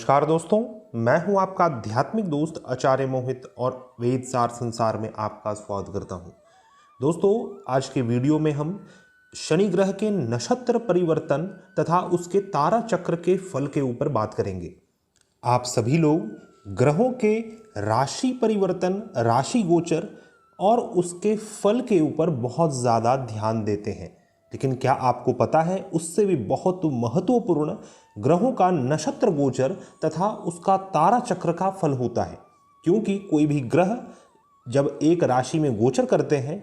नमस्कार दोस्तों, मैं हूं आपका आध्यात्मिक दोस्त आचार्य मोहित और वेद सार संसार में आपका स्वागत करता हूं। दोस्तों, आज के वीडियो में हम शनि ग्रह के नक्षत्र परिवर्तन तथा उसके तारा चक्र के फल के ऊपर बात करेंगे। आप सभी लोग ग्रहों के राशि परिवर्तन, राशि गोचर और उसके फल के ऊपर बहुत ज़्यादा ध्यान देते हैं, लेकिन क्या आपको पता है उससे भी बहुत महत्वपूर्ण ग्रहों का नक्षत्र गोचर तथा उसका तारा चक्र का फल होता है। क्योंकि कोई भी ग्रह जब एक राशि में गोचर करते हैं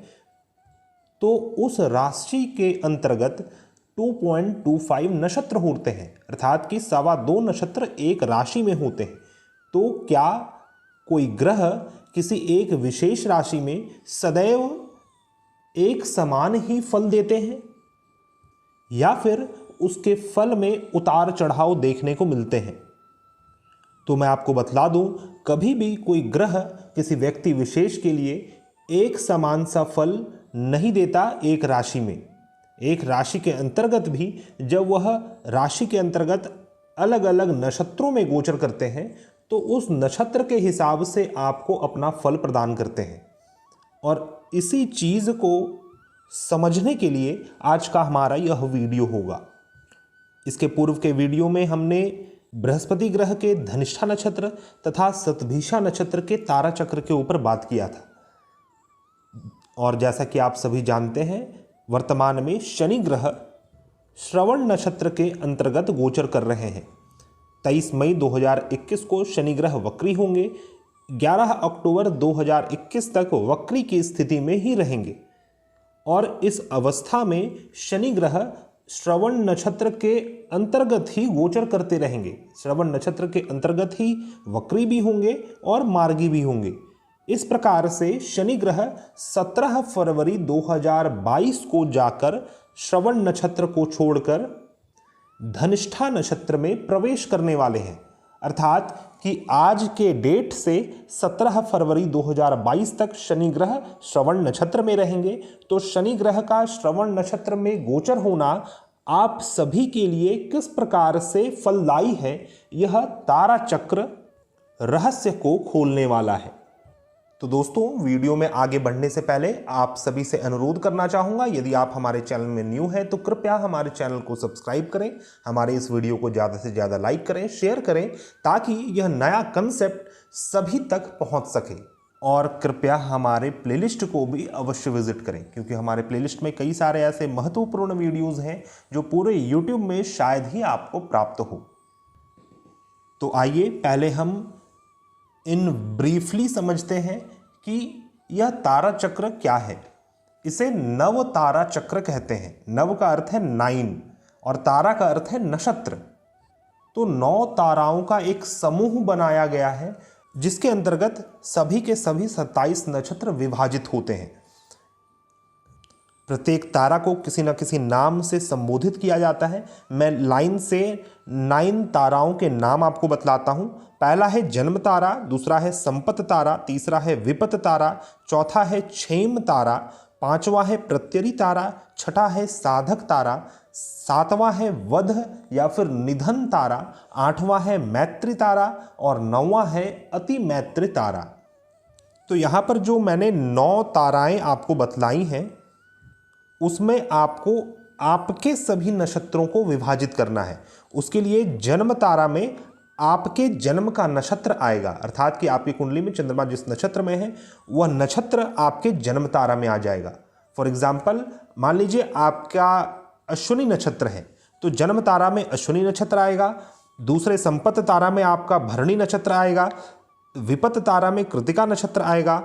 तो उस राशि के अंतर्गत 2.25 नक्षत्र होते हैं, अर्थात कि 2.25 नक्षत्र एक राशि में होते हैं। तो क्या कोई ग्रह किसी एक विशेष राशि में सदैव एक समान ही फल देते हैं या फिर उसके फल में उतार चढ़ाव देखने को मिलते हैं? तो मैं आपको बतला दूं, कभी भी कोई ग्रह किसी व्यक्ति विशेष के लिए एक समान सा फल नहीं देता एक राशि में। एक राशि के अंतर्गत भी जब वह राशि के अंतर्गत अलग अलग नक्षत्रों में गोचर करते हैं तो उस नक्षत्र के हिसाब से आपको अपना फल प्रदान करते हैं। और इसी चीज़ को समझने के लिए आज का हमारा यह वीडियो होगा। इसके पूर्व के वीडियो में हमने बृहस्पति ग्रह के धनिष्ठा नक्षत्र तथा शतभिषा नक्षत्र के तारा चक्र के ऊपर बात किया था। और जैसा कि आप सभी जानते हैं, वर्तमान में शनि ग्रह श्रवण नक्षत्र के अंतर्गत गोचर कर रहे हैं। 23 मई 2021 को शनि ग्रह वक्री होंगे। 11 अक्टूबर 2021 तक वक्री की स्थिति में ही रहेंगे और इस अवस्था में शनि ग्रह श्रवण नक्षत्र के अंतर्गत ही गोचर करते रहेंगे। श्रवण नक्षत्र के अंतर्गत ही वक्री भी होंगे और मार्गी भी होंगे। इस प्रकार से शनि ग्रह 17 फरवरी 2022 को जाकर श्रवण नक्षत्र को छोड़कर धनिष्ठा नक्षत्र में प्रवेश करने वाले हैं। अर्थात कि आज के डेट से 17 फरवरी 2022 तक शनि ग्रह श्रवण नक्षत्र में रहेंगे। तो शनि ग्रह का श्रवण नक्षत्र में गोचर होना आप सभी के लिए किस प्रकार से फलदायी है, यह तारा चक्र रहस्य को खोलने वाला है। तो दोस्तों, वीडियो में आगे बढ़ने से पहले आप सभी से अनुरोध करना चाहूँगा, यदि आप हमारे चैनल में न्यू हैं तो कृपया हमारे चैनल को सब्सक्राइब करें, हमारे इस वीडियो को ज़्यादा से ज़्यादा लाइक करें, शेयर करें, ताकि यह नया कंसेप्ट सभी तक पहुँच सके। और कृपया हमारे प्लेलिस्ट को भी अवश्य विजिट करें, क्योंकि हमारे प्लेलिस्ट में कई सारे ऐसे महत्वपूर्ण वीडियोज़ हैं जो पूरे यूट्यूब में शायद ही आपको प्राप्त हो। तो आइए पहले हम इन ब्रीफली समझते हैं कि यह तारा चक्र क्या है। इसे नव तारा चक्र कहते हैं। नव का अर्थ है 9 और तारा का अर्थ है नक्षत्र। तो 9 ताराओं का एक समूह बनाया गया है जिसके अंतर्गत सभी के सभी 27 नक्षत्र विभाजित होते हैं। प्रत्येक तारा को किसी न किसी नाम से संबोधित किया जाता है। मैं लाइन से 9 ताराओं के नाम आपको बतलाता हूं। पहला है जन्म तारा, दूसरा है संपत तारा, तीसरा है विपत तारा, चौथा है क्षेम तारा, पांचवा है प्रत्यरि तारा, छठा है साधक तारा, सातवां है वध या फिर निधन तारा, आठवां है मैत्री तारा और 9वां है अति मैत्री तारा। तो यहाँ पर जो मैंने 9 ताराएं आपको बतलाई हैं, उसमें आपको आपके सभी नक्षत्रों को विभाजित करना है। उसके लिए जन्म तारा में आपके जन्म का नक्षत्र आएगा, अर्थात कि आपकी कुंडली में चंद्रमा जिस नक्षत्र में है वह नक्षत्र आपके जन्म तारा में आ जाएगा। फॉर एग्जाम्पल, मान लीजिए आपका अश्विनी नक्षत्र है तो जन्म तारा में अश्विनी नक्षत्र आएगा। दूसरे संपत तारा में आपका भरणी नक्षत्र आएगा, विपत तारा में कृतिका नक्षत्र आएगा,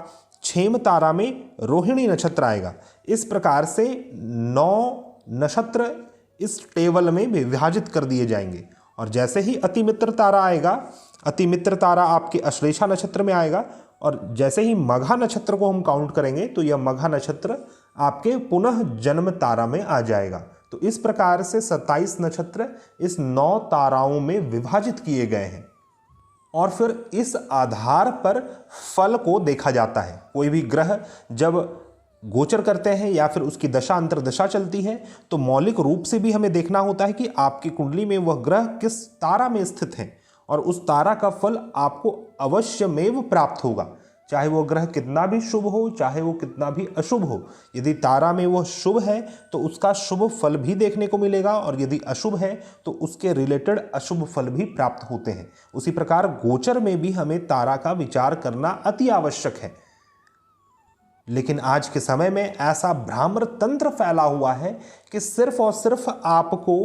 क्षेम तारा में रोहिणी नक्षत्र आएगा। इस प्रकार से 9 नक्षत्र इस टेबल में विभाजित कर दिए जाएंगे। और जैसे ही अति मित्र तारा आएगा, अति मित्र तारा आपके अश्लेषा नक्षत्र में आएगा। और जैसे ही मघा नक्षत्र को हम काउंट करेंगे तो यह मघा नक्षत्र आपके पुनः जन्म तारा में आ जाएगा। तो इस प्रकार से 27 नक्षत्र इस 9 ताराओं में विभाजित किए गए हैं और फिर इस आधार पर फल को देखा जाता है। कोई भी ग्रह जब गोचर करते हैं या फिर उसकी दशा अंतर्दशा चलती है तो मौलिक रूप से भी हमें देखना होता है कि आपकी कुंडली में वह ग्रह किस तारा में स्थित है और उस तारा का फल आपको अवश्यमेव प्राप्त होगा। चाहे वो ग्रह कितना भी शुभ हो, चाहे वो कितना भी अशुभ हो। यदि तारा में वो शुभ है तो उसका शुभ फल भी देखने को मिलेगा, और यदि अशुभ है तो उसके रिलेटेड अशुभ फल भी प्राप्त होते हैं। उसी प्रकार गोचर में भी हमें तारा का विचार करना अति आवश्यक है। लेकिन आज के समय में ऐसा भ्रामर तंत्र फैला हुआ है कि सिर्फ और सिर्फ आपको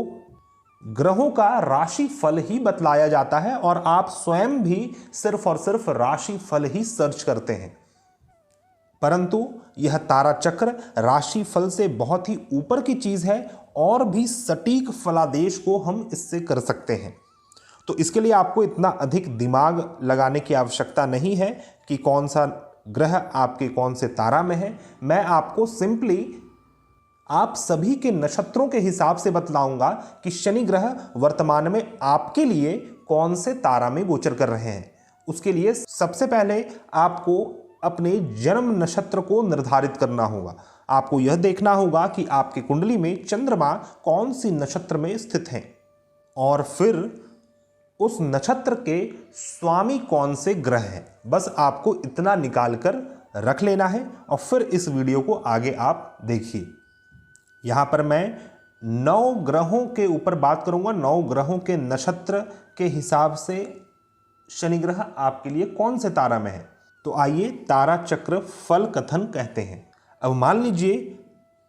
ग्रहों का राशि फल ही बतलाया जाता है, और आप स्वयं भी सिर्फ और सिर्फ राशि फल ही सर्च करते हैं। परंतु यह तारा चक्र राशि फल से बहुत ही ऊपर की चीज है, और भी सटीक फलादेश को हम इससे कर सकते हैं। तो इसके लिए आपको इतना अधिक दिमाग लगाने की आवश्यकता नहीं है कि कौन सा ग्रह आपके कौन से तारा में है। मैं आपको सिंपली आप सभी के नक्षत्रों के हिसाब से बतलाऊंगा कि शनि ग्रह वर्तमान में आपके लिए कौन से तारा में गोचर कर रहे हैं। उसके लिए सबसे पहले आपको अपने जन्म नक्षत्र को निर्धारित करना होगा। आपको यह देखना होगा कि आपकी कुंडली में चंद्रमा कौन सी नक्षत्र में स्थित है, और फिर उस नक्षत्र के स्वामी कौन से ग्रह हैं। बस आपको इतना निकाल कर रख लेना है, और फिर इस वीडियो को आगे आप देखिए। यहाँ पर मैं 9 ग्रहों के ऊपर बात करूंगा, 9 ग्रहों के नक्षत्र के हिसाब से शनि ग्रह आपके लिए कौन से तारा में है। तो आइए तारा चक्र फल कथन कहते हैं। अब मान लीजिए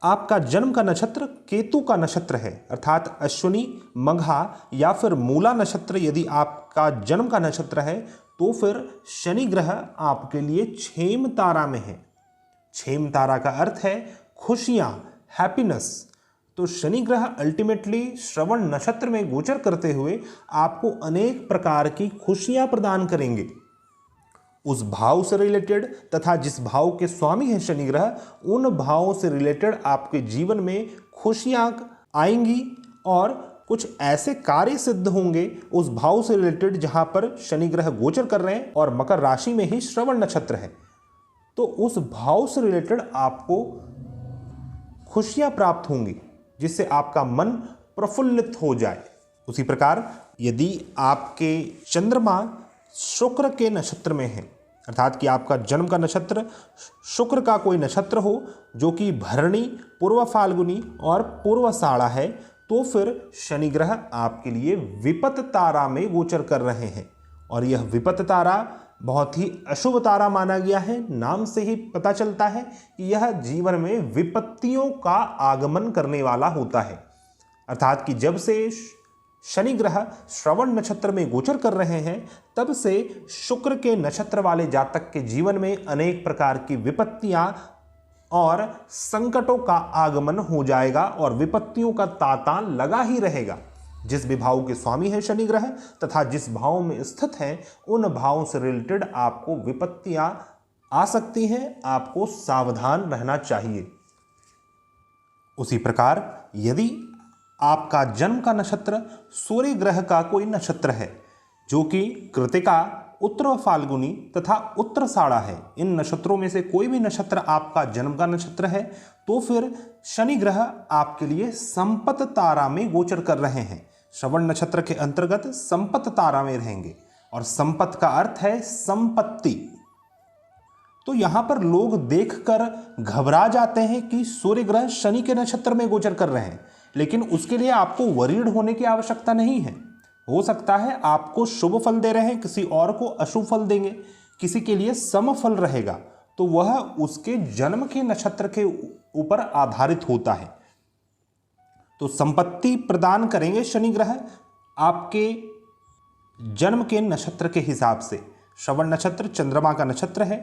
आपका जन्म का नक्षत्र केतु का नक्षत्र है, अर्थात अश्विनी, मघा या फिर मूला नक्षत्र यदि आपका जन्म का नक्षत्र है, तो फिर शनि ग्रह आपके लिए क्षेम तारा में है। क्षेम तारा का अर्थ है खुशियां, हैप्पीनेस। तो शनि ग्रह अल्टीमेटली श्रवण नक्षत्र में गोचर करते हुए आपको अनेक प्रकार की खुशियां प्रदान करेंगे। उस भाव से रिलेटेड तथा जिस भाव के स्वामी है शनि ग्रह, उन भावों से रिलेटेड आपके जीवन में खुशियां आएंगी, और कुछ ऐसे कार्य सिद्ध होंगे उस भाव से रिलेटेड जहां पर शनि ग्रह गोचर कर रहे हैं, और मकर राशि में ही श्रवण नक्षत्र है। तो उस भाव से रिलेटेड आपको खुशियां प्राप्त होंगी, जिससे आपका मन प्रफुल्लित हो जाए। उसी प्रकार यदि आपके चंद्रमा शुक्र के नक्षत्र में है, अर्थात कि आपका जन्म का नक्षत्र शुक्र का कोई नक्षत्र हो जो कि भरणी, पूर्व फाल्गुनी और पूर्वाषाढ़ा है, तो फिर शनि ग्रह आपके लिए विपत तारा में गोचर कर रहे हैं। और यह विपत तारा बहुत ही अशुभ तारा माना गया है। नाम से ही पता चलता है कि यह जीवन में विपत्तियों का आगमन करने वाला होता है। अर्थात कि जब से शनि ग्रह श्रवण नक्षत्र में गोचर कर रहे हैं, तब से शुक्र के नक्षत्र वाले जातक के जीवन में अनेक प्रकार की विपत्तियां और संकटों का आगमन हो जाएगा, और विपत्तियों का तांता लगा ही रहेगा। जिस भी भाव के स्वामी है शनि ग्रह तथा जिस भाव में स्थित है, उन भावों से रिलेटेड आपको विपत्तियां आ सकती हैं। आपको सावधान रहना चाहिए। उसी प्रकार यदि आपका जन्म का नक्षत्र सूर्य ग्रह का कोई नक्षत्र है जो कि कृतिका, उत्तर फाल्गुनी तथा उत्तराषाढ़ा है, इन नक्षत्रों में से कोई भी नक्षत्र आपका जन्म का नक्षत्र है, तो फिर शनि ग्रह आपके लिए संपत तारा में गोचर कर रहे हैं। श्रवण नक्षत्र के अंतर्गत संपत तारा में रहेंगे, और संपत का अर्थ है संपत्ति। तो यहां पर लोग देखकर घबरा जाते हैं कि सूर्य ग्रह शनि के नक्षत्र में गोचर कर रहे हैं, लेकिन उसके लिए आपको वरीड होने की आवश्यकता नहीं है। हो सकता है आपको शुभ फल दे रहे हैं, किसी और को अशुभ फल देंगे, किसी के लिए सम फल रहेगा, तो वह उसके जन्म के नक्षत्र के ऊपर आधारित होता है। तो संपत्ति प्रदान करेंगे शनि ग्रह आपके जन्म के नक्षत्र के हिसाब से। श्रवण नक्षत्र चंद्रमा का नक्षत्र है,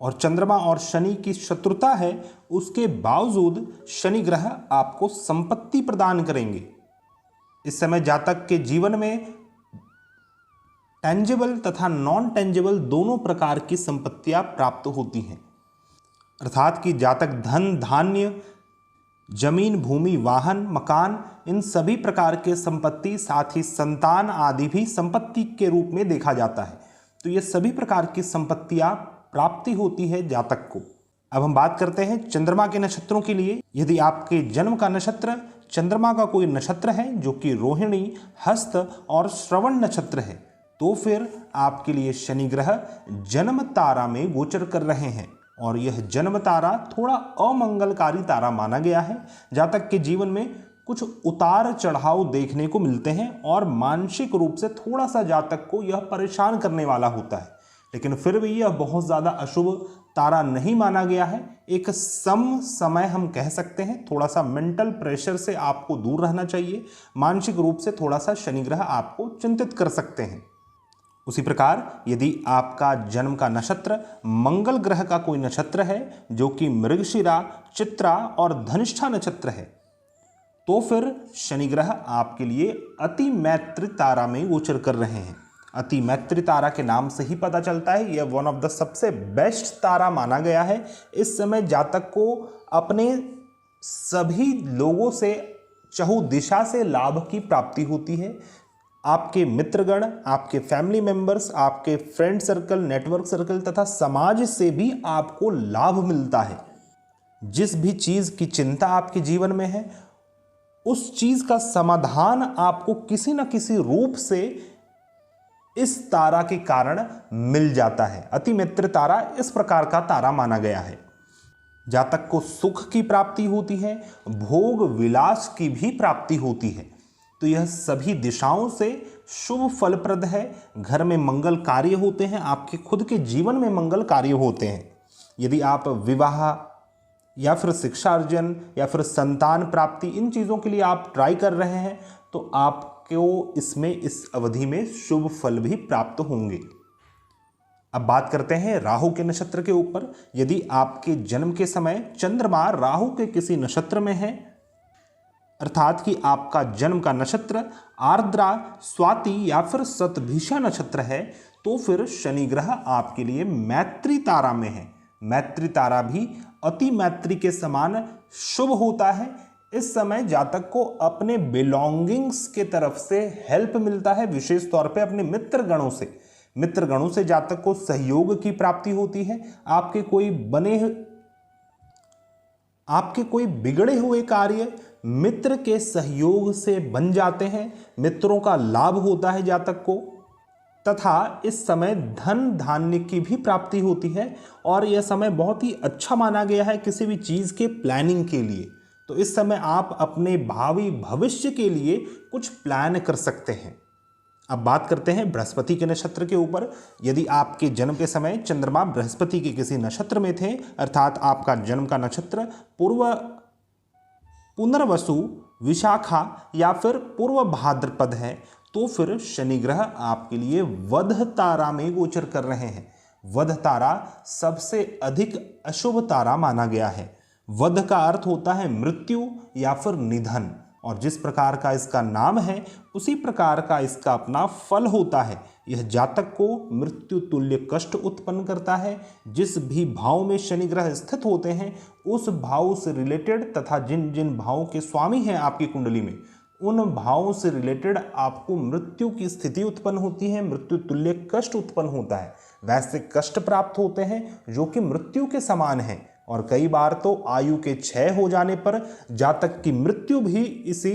और चंद्रमा और शनि की शत्रुता है, उसके बावजूद शनि ग्रह आपको संपत्ति प्रदान करेंगे। इस समय जातक के जीवन में टेंजिबल तथा नॉन टेंजिबल दोनों प्रकार की संपत्तियां प्राप्त होती हैं। अर्थात कि जातक धन, धान्य, जमीन, भूमि, वाहन, मकान, इन सभी प्रकार के संपत्ति, साथ ही संतान आदि भी संपत्ति के रूप में देखा जाता है। तो ये सभी प्रकार की संपत्तियां प्राप्ति होती है जातक को। अब हम बात करते हैं चंद्रमा के नक्षत्रों के लिए। यदि आपके जन्म का नक्षत्र चंद्रमा का कोई नक्षत्र है जो कि रोहिणी, हस्त और श्रवण नक्षत्र है, तो फिर आपके लिए शनि ग्रह जन्म तारा में गोचर कर रहे हैं और यह जन्म तारा थोड़ा अमंगलकारी तारा माना गया है। जातक के जीवन में कुछ उतार चढ़ाव देखने को मिलते हैं और मानसिक रूप से थोड़ा सा जातक को यह परेशान करने वाला होता है, लेकिन फिर भी यह बहुत ज़्यादा अशुभ तारा नहीं माना गया है। एक सम समय हम कह सकते हैं, थोड़ा सा मेंटल प्रेशर से आपको दूर रहना चाहिए। मानसिक रूप से थोड़ा सा शनि ग्रह आपको चिंतित कर सकते हैं। उसी प्रकार यदि आपका जन्म का नक्षत्र मंगल ग्रह का कोई नक्षत्र है जो कि मृगशिरा, चित्रा और धनिष्ठा नक्षत्र है, तो फिर शनि ग्रह आपके लिए अति मैत्री तारा में गोचर कर रहे हैं। अति मैत्री तारा के नाम से ही पता चलता है यह वन ऑफ द सबसे बेस्ट तारा माना गया है। इस समय जातक को अपने सभी लोगों से चहु दिशा से लाभ की प्राप्ति होती है। आपके मित्रगण, आपके फैमिली मेंबर्स, आपके फ्रेंड सर्कल, नेटवर्क सर्कल तथा समाज से भी आपको लाभ मिलता है। जिस भी चीज़ की चिंता आपके जीवन में है उस चीज़ का समाधान आपको किसी न किसी रूप से इस तारा के कारण मिल जाता है। अति मित्र तारा इस प्रकार का तारा माना गया है। जातक को सुख की प्राप्ति होती है, भोग विलास की भी प्राप्ति होती है, तो यह सभी दिशाओं से शुभ फलप्रद है। घर में मंगल कार्य होते हैं, आपके खुद के जीवन में मंगल कार्य होते हैं। यदि आप विवाह या फिर शिक्षा अर्जन या फिर संतान प्राप्ति, इन चीज़ों के लिए आप ट्राई कर रहे हैं, तो आपको इसमें इस अवधि में शुभ फल भी प्राप्त होंगे। अब बात करते हैं राहु के नक्षत्र के ऊपर। यदि आपके जन्म के समय चंद्रमा राहु के किसी नक्षत्र में है, अर्थात कि आपका जन्म का नक्षत्र आर्द्रा, स्वाति या फिर शतभिषा नक्षत्र है, तो फिर शनि ग्रह आपके लिए मैत्री तारा में है। मैत्री तारा भी अति मैत्री के समान शुभ होता है। इस समय जातक को अपने बिलोंगिंग्स के तरफ से हेल्प मिलता है, विशेष तौर पे अपने मित्रगणों से जातक को सहयोग की प्राप्ति होती है। आपके कोई बिगड़े हुए कार्य मित्र के सहयोग से बन जाते हैं। मित्रों का लाभ होता है जातक को, तथा इस समय धन धान्य की भी प्राप्ति होती है और यह समय बहुत ही अच्छा माना गया है किसी भी चीज़ के प्लानिंग के लिए। तो इस समय आप अपने भावी भविष्य के लिए कुछ प्लान कर सकते हैं। अब बात करते हैं बृहस्पति के नक्षत्र के ऊपर। यदि आपके जन्म के समय चंद्रमा बृहस्पति के किसी नक्षत्र में थे, अर्थात आपका जन्म का नक्षत्र पुनर्वसु, विशाखा या फिर पूर्व भाद्रपद है, तो फिर शनि ग्रह आपके लिए वध तारा में गोचर कर रहे हैं। वध तारा सबसे अधिक अशुभ तारा माना गया है। वध का अर्थ होता है मृत्यु या फिर निधन, और जिस प्रकार का इसका नाम है उसी प्रकार का इसका अपना फल होता है। यह जातक को मृत्यु तुल्य कष्ट उत्पन्न करता है। जिस भी भाव में शनि ग्रह स्थित होते हैं उस भाव से रिलेटेड तथा जिन जिन भावों के स्वामी हैं आपकी कुंडली में, उन भावों से रिलेटेड आपको मृत्यु की स्थिति उत्पन्न होती है, मृत्यु तुल्य कष्ट उत्पन्न होता है। वैसे कष्ट प्राप्त होते हैं जो कि मृत्यु के समान हैं, और कई बार तो आयु के क्षय हो जाने पर जातक की मृत्यु भी इसी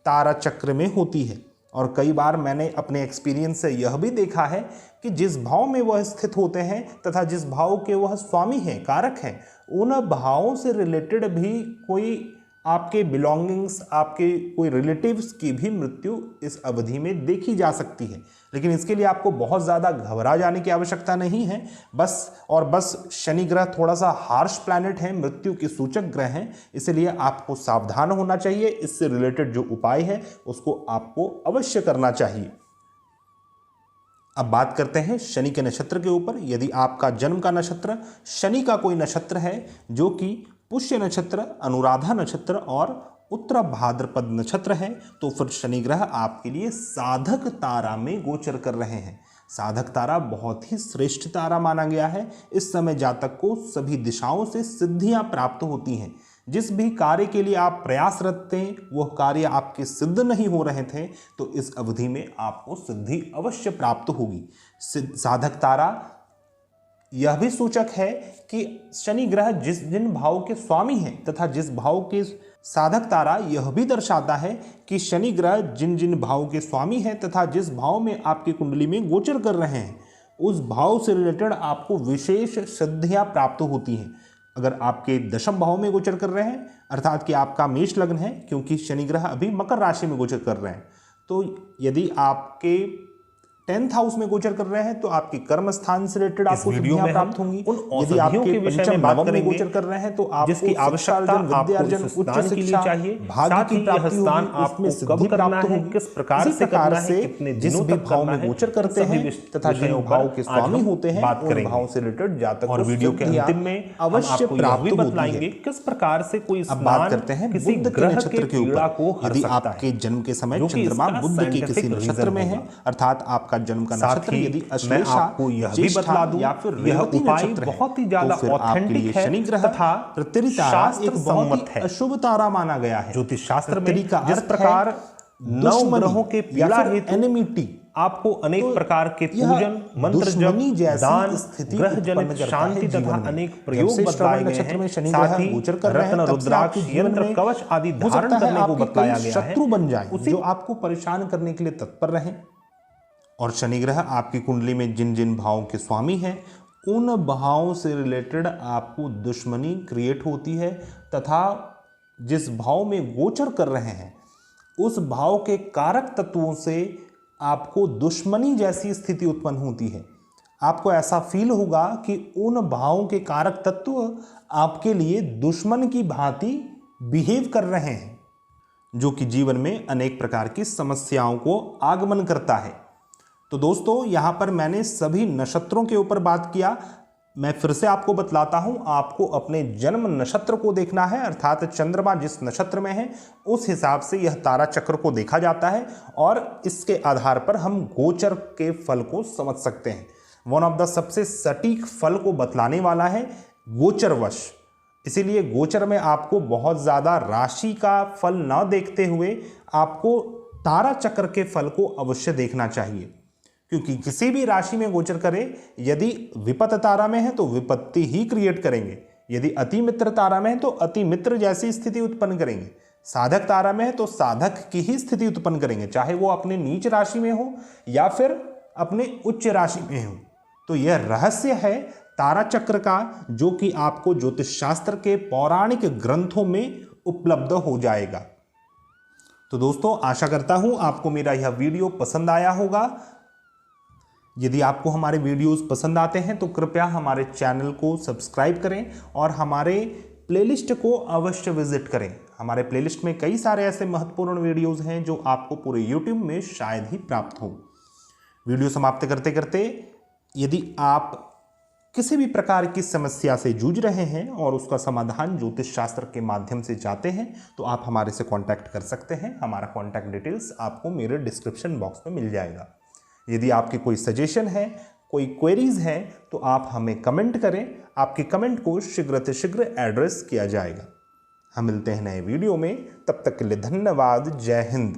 तारा चक्र में होती है। और कई बार मैंने अपने एक्सपीरियंस से यह भी देखा है कि जिस भाव में वह स्थित होते हैं तथा जिस भाव के वह स्वामी हैं, कारक हैं, उन भावों से रिलेटेड भी कोई आपके बिलोंगिंग्स, आपके कोई रिलेटिव्स की भी मृत्यु इस अवधि में देखी जा सकती है। लेकिन इसके लिए आपको बहुत ज़्यादा घबरा जाने की आवश्यकता नहीं है। बस शनि ग्रह थोड़ा सा हार्श प्लैनेट है, मृत्यु के सूचक ग्रह हैं, इसलिए आपको सावधान होना चाहिए। इससे रिलेटेड जो उपाय है उसको आपको अवश्य करना चाहिए। अब बात करते हैं शनि के नक्षत्र के ऊपर। यदि आपका जन्म का नक्षत्र शनि का कोई नक्षत्र है जो कि पुष्य नक्षत्र, अनुराधा नक्षत्र और उत्तर भाद्रपद नक्षत्र है, तो फिर शनि ग्रह आपके लिए साधक तारा में गोचर कर रहे हैं। साधक तारा बहुत ही श्रेष्ठ तारा माना गया है। इस समय जातक को सभी दिशाओं से सिद्धियां प्राप्त होती हैं। जिस भी कार्य के लिए आप प्रयासरत थे वह कार्य आपके सिद्ध नहीं हो रहे थे, तो इस अवधि में आपको सिद्धि अवश्य प्राप्त होगी। साधक तारा यह भी सूचक है कि शनि ग्रह जिन भाव के स्वामी हैं तथा जिस भाव के साधक तारा यह भी दर्शाता है कि शनि ग्रह जिन जिन भावों के स्वामी हैं तथा जिस भाव में आपकी कुंडली में गोचर कर रहे हैं उस भाव से रिलेटेड आपको विशेष सिद्धियां प्राप्त होती हैं। अगर आपके दशम भाव में गोचर कर रहे हैं अर्थात कि आपका मेष लग्न है, क्योंकि शनि ग्रह अभी मकर राशि में गोचर कर रहे हैं, तो यदि आपके 10th हाउस में गोचर कर रहे हैं तो आपकी कर्म स्थान से रिलेटेड आपको सिद्धियां प्राप्त होंगी। यदि आपके पंचम भाव में गोचर कर रहे हैं तो आपको जिसकी आवश्यकता विद्यार्जन, उच्च शिक्षा, भाग्य की प्राप्ति होगी, उसमें सिद्धि प्राप्त होगी। किस प्रकार से करना है, कितने जिस दिनों भी तक भाव करना में है, गोचर करते हैं तथा जिन भाव के स्वामी होते हैं उन भाव से रिलेटेड जातक और वीडियो के अंतिम में अवश्य प्राप्त बतलाएंगे किस प्रकार से कोई अब बात करते हैं किसी बुध के ग्रह नक्षत्र के ऊपर। यदि सकता आपके जन्म के समय चंद्रमा बुध के किसी नक्षत्र में है अर्थात आपका जन्म का नक्षत्र यदि मैं आपको यह भी बता दूं या फिर यह उपाय बहुत ही ज्यादा ऑथेंटिक है शनि ग्रह तथा पृथ्वी तारा एक सम्मत है, अशुभ तारा माना गया है। ज्योतिष शास्त्र में जिस प्रकार नौ ग्रहों के पीड़ा हेतु एनिमिटी आपको अनेक प्रकार के पूजन मंत्र जप दान ग्रह जनित शांति तथा अनेक प्रयोग बताए गए हैं। साथ ही रत्न रुद्राक्ष यंत्र कवच आदि धारण करने को बताया गया है, शत्रु बन जाए जो आपको परेशान करने के लिए तत्पर रहे। और शनि ग्रह आपकी कुंडली में जिन जिन भावों के स्वामी हैं उन भावों से रिलेटेड आपको दुश्मनी क्रिएट होती है तथा जिस भाव में गोचर कर रहे हैं उस भाव के कारक तत्वों से आपको दुश्मनी जैसी स्थिति उत्पन्न होती है। आपको ऐसा फील होगा कि उन भावों के कारक तत्व आपके लिए दुश्मन की भांति बिहेव कर रहे हैं, जो कि जीवन में अनेक प्रकार की समस्याओं को आगमन करता है। तो दोस्तों यहां पर मैंने सभी नक्षत्रों के ऊपर बात किया। मैं फिर से आपको बतलाता हूं, आपको अपने जन्म नक्षत्र को देखना है अर्थात चंद्रमा जिस नक्षत्र में है उस हिसाब से यह तारा चक्र को देखा जाता है और इसके आधार पर हम गोचर के फल को समझ सकते हैं। वन ऑफ द सबसे सटीक फल को बतलाने वाला है गोचरवश। इसीलिए गोचर में आपको बहुत ज्यादा राशि का फल न देखते हुए आपको तारा चक्र के फल को अवश्य देखना चाहिए, क्योंकि किसी भी राशि में गोचर करे यदि विपत तारा में है तो विपत्ति ही क्रिएट करेंगे, यदि अति मित्र तारा में है तो अति मित्र जैसी स्थिति उत्पन्न करेंगे, साधक तारा में है तो साधक की ही स्थिति उत्पन्न करेंगे, चाहे वो अपने नीच राशि में हो या फिर अपने उच्च राशि में हो। तो यह रहस्य है तारा चक्र का, जो कि आपको ज्योतिष शास्त्र के पौराणिक ग्रंथों में उपलब्ध हो जाएगा। तो दोस्तों आशा करता हूं आपको मेरा यह वीडियो पसंद आया होगा। यदि आपको हमारे वीडियोस पसंद आते हैं तो कृपया हमारे चैनल को सब्सक्राइब करें और हमारे प्लेलिस्ट को अवश्य विजिट करें। हमारे प्लेलिस्ट में कई सारे ऐसे महत्वपूर्ण वीडियोस हैं जो आपको पूरे YouTube में शायद ही प्राप्त हो। वीडियो समाप्त करते करते यदि आप किसी भी प्रकार की समस्या से जूझ रहे हैं और उसका समाधान ज्योतिष शास्त्र के माध्यम से चाहते हैं तो आप हमारे से कांटेक्ट कर सकते हैं। हमारा कांटेक्ट डिटेल्स आपको मेरे डिस्क्रिप्शन बॉक्स में मिल जाएगा। यदि आपकी कोई सजेशन है, कोई क्वेरीज हैं तो आप हमें कमेंट करें। आपके कमेंट को शीघ्र एड्रेस किया जाएगा। हम मिलते हैं नए वीडियो में, तब तक के लिए धन्यवाद। जय हिंद।